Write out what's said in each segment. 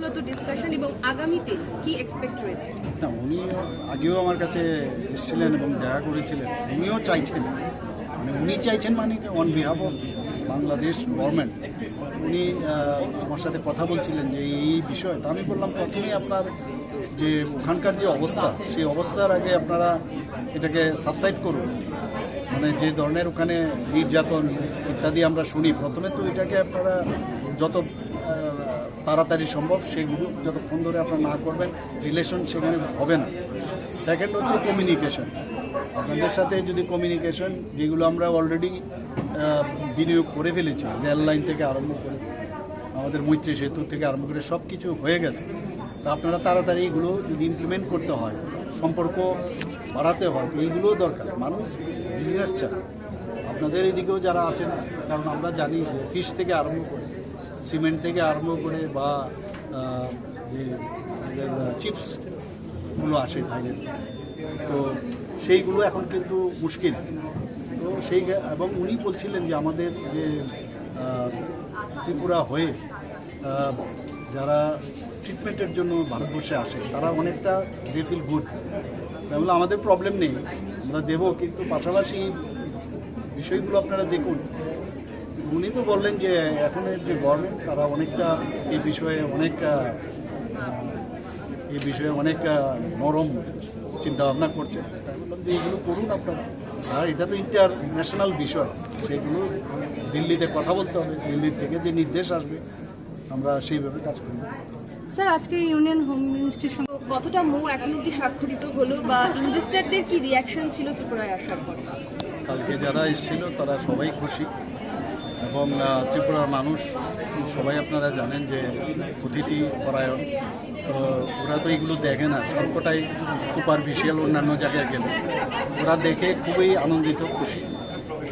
মূলত ডিসকাশন এবং আগামীতে কি এক্সপেক্ট রয়েছে? না, উনি আগেও আমার কাছে এসেছিলেন এবং দেখা করেছিলেন। উনিও চাইছেন, উনি চাইছেন মানে on behalf of Bangladesh government উনি আমার সাথে কথা বলছিলেন যে এই বিষয়। তো আমি বললাম প্রথমেই আপনার যে ওখানকার যে অবস্থা, সেই অবস্থার আগে আপনারা এটাকে সাবসাইড করুন। মানে যে ধরনের ওখানে নির্যাতন ইত্যাদি আমরা শুনি, প্রথমে তো এটাকে আপনারা যত তাড়াতাড়ি সম্ভব সেগুলো যতক্ষণ ধরে আপনারা না করবেন রিলেশন সেখানে হবে না। সেকেন্ড হচ্ছে কমিউনিকেশন। আপনাদের সাথে যদি কমিউনিকেশন, যেগুলো আমরা অলরেডি বিনিয়োগ করে ফেলেছি, রেল লাইন থেকে আরম্ভ করে আমাদের মৈত্রী সেতু থেকে আরম্ভ করে সব কিছু হয়ে গেছে। তো আপনারা তাড়াতাড়ি এগুলো যদি ইমপ্লিমেন্ট করতে হয়, সম্পর্ক বাড়াতে হয়, তো এইগুলোও দরকার। মানুষ বিজনেস চায়, আপনাদের এদিকেও যারা আছেন, কারণ আমরা জানি ফিশ থেকে আরম্ভ করে সিমেন্ট থেকে আরম্ভ করে বা যে চিপসগুলো আসে বাইরের, তো সেইগুলো এখন কিন্তু মুশকিল। তো সেই এবং উনি বলছিলেন যে আমাদের যে ত্রিপুরা হয়ে যারা ট্রিটমেন্টের জন্য ভারতবর্ষে আসে তারা অনেকটা দে ফিল গুড। তাহলে আমাদের প্রবলেম নেই, আমরা দেবো, কিন্তু পাশাপাশি বিষয়গুলো আপনারা দেখুন। উনি তো বললেন যে এখনের যে গভর্নমেন্ট তারা অনেকটা এই বিষয়ে অনেক নরম চিন্তাভাবনা করছেন। তাই বললাম যে এগুলো করুন আপনারা, আর এটা তো ইন্টারন্যাশনাল বিষয়, সেগুলো দিল্লিতে কথা বলতে হবে, দিল্লির থেকে যে নির্দেশ আসবে আমরা সেইভাবে কাজ করব। স্যার, আজকে ইউনিয়ন হোম মিনিস্ট্রির সঙ্গে কতটা এখন অব্দি স্বাক্ষরিত হলো বা ইনভেস্টরদের কি রিয়াকশন ছিল ত্রিপুরায় আসার পর? কালকে যারা এসেছিল তারা সবাই খুশি, এবং ত্রিপুরার মানুষ সবাই আপনারা জানেন যে অতিথি পরায়ণ। তো ওরা তো এগুলো দেখে না, সবকটাই সুপারফিশিয়াল অন্যান্য জায়গায় গেলে ওরা দেখে খুবই আনন্দিত, খুশি।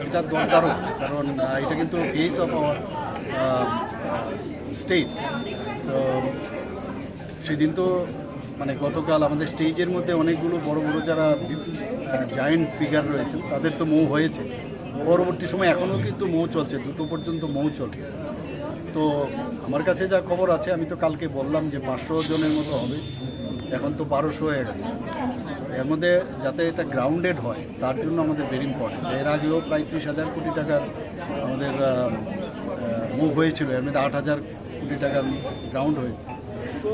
এটা দরকারও, কারণ এটা কিন্তু ফেস অফ আওয়ার স্টেট। তো সেদিন তো মানে গতকাল আমাদের স্টেজের মধ্যে অনেকগুলো বড় বড় যারা জায়েন্ট ফিগার রয়েছেন তাদের তো মৌ হয়েছে। পরবর্তী সময় এখনও কিন্তু মৌ চলছে, 2টো পর্যন্ত মৌ চলছে। তো আমার কাছে যা খবর আছে, আমি তো কালকে বললাম যে 500 জনের মতো হবে, এখন তো 1200 হয়ে গেছে। এর মধ্যে যাতে এটা গ্রাউন্ডেড হয় তার জন্য আমাদের ভেরি ইম্পর্টেন্ট। এর আগেও প্রায় 30,000 কোটি টাকার আমাদের মুভ হয়েছিল, এর মধ্যে 8,000 কোটি টাকার গ্রাউন্ড হয়েছে। তো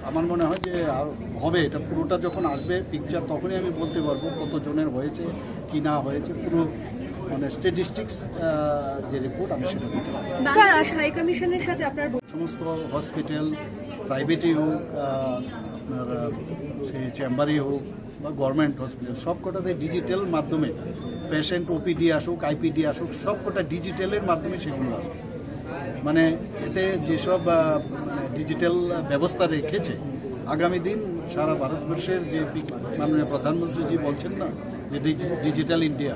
আমার মনে হয় যে আর হবে, এটা পুরোটা যখন আসবে পিকচার তখনই আমি বলতে পারবো কত জনের হয়েছে কি না হয়েছে, পুরো মানে স্ট্যাটিস্টিক্স যে রিপোর্ট আমি সেটা দিতে পারবো। স্যার, হাই কমিশনের সাথে আপনার সমস্ত হসপিটাল, প্রাইভেটই হোক, আপনার সেই চেম্বারই হোক বা গভর্নমেন্ট হসপিটাল, সব কটাতে ডিজিটাল মাধ্যমে পেশেন্ট ওপিডি আসুক, আইপিডি আসুক, সব কটা ডিজিটালের মাধ্যমে সেগুলো আসুক। মানে এতে যেসব ডিজিটাল ব্যবস্থা রেখেছে, আগামী দিন সারা ভারতবর্ষের যে মাননীয় প্রধানমন্ত্রীজি বলছেন না যে ডিজিটাল ইন্ডিয়া,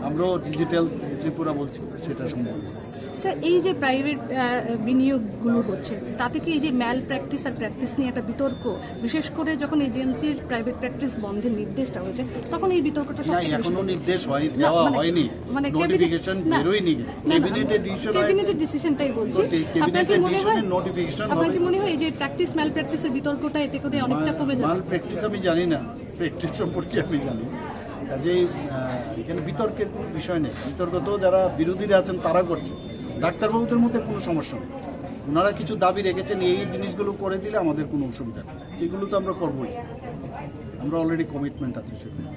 আমরাও ডিজিটাল ত্রিপুরা বলছি, সেটা সম্ভব। স্যার, এই যে প্রাইভেট বিনিয়োগগুলো হচ্ছে তাতে কি এই যে ম্যাল প্র্যাকটিস আর প্র্যাকটিস নিয়ে একটা বিতর্ক, বিশেষ করে যখন এজেন্সির প্রাইভেট প্র্যাকটিস বন্ধের নির্দেশটা হয়েছে তখন এই বিতর্কটা এখনো নির্দেশ দেওয়া হয়নি, নোটিফিকেশন বেরোয়নি, ক্যাবিনেটের ডিসিশনটাই বলছি। আপনার কি মনে হয় এই যে প্র্যাকটিস ম্যাল প্র্যাকটিসের বিতর্কটা এতে করে অনেকটা কমে যাবে? ম্যাল প্র্যাকটিস আমি জানি না, প্র্যাকটিস সম্পর্কে আমি জানি। কাজেই এখানে বিতর্কের কোনো বিষয় নেই। বিতর্ক তো যারা বিরোধীরা আছেন তারা করছে, ডাক্তারবাবুদের মধ্যে কোনো সমস্যা নেই। ওনারা কিছু দাবি রেখেছেন, এই জিনিসগুলো করে দিলে আমাদের কোনো অসুবিধা নেই, এগুলো তো আমরা করবোই, আমরা অলরেডি কমিটমেন্ট আছে সেগুলো।